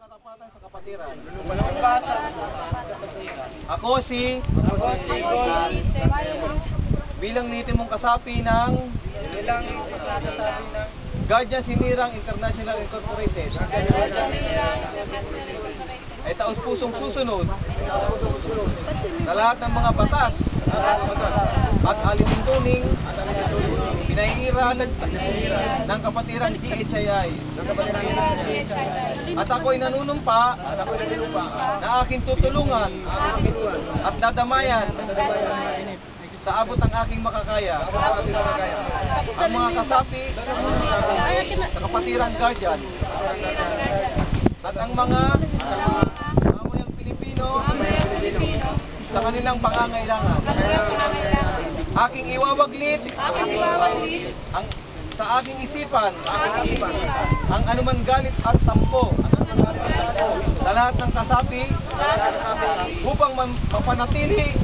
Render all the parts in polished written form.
katapatan sa kapatiran. Ako si bilang lehitimong kasapi ng Guardian Sinirang International Incorporated ay taus-pusong susunod sa lahat ng mga batas at alituntuning pinahihiran ng kapatiran GHII. At ako'y nanunumpa na aking tutulungan at dadamayan sa abot ng aking makakaya ang mga kasapi sa kapatiran Guardian at ang mga mamayang Pilipino sa kanilang pangangailangan. Aking iwawaglit ang sa aking isipan ang anuman galit at tampo sa lahat ng kasapi upang mapanatili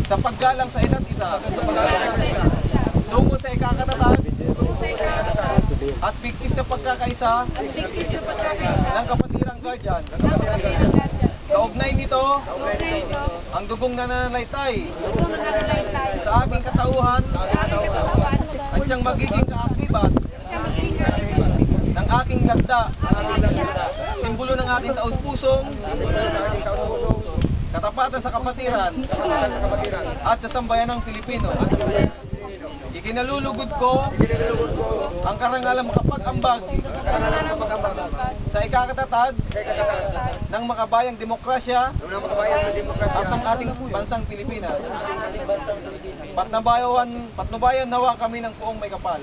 sa paggalang sa isa't isa tungo sa ikakatatag at bigkis na pagkakaisa ng kapatirang Guardian. Kaugnay nito ang dugong nananalaytay sa aking katauhan at siyang magiging kaakibat ng aking lagda, simbolo ng aking taus-pusong katapatan sa kapatiran at sa sambayanang Pilipino. Ikinalulugod ko ang karangalang makapag-ambag sa ikakatatag ng makabayang demokrasya at ng ating bansang Pilipinas. Patnubayan nawa kami ng poong may kapal.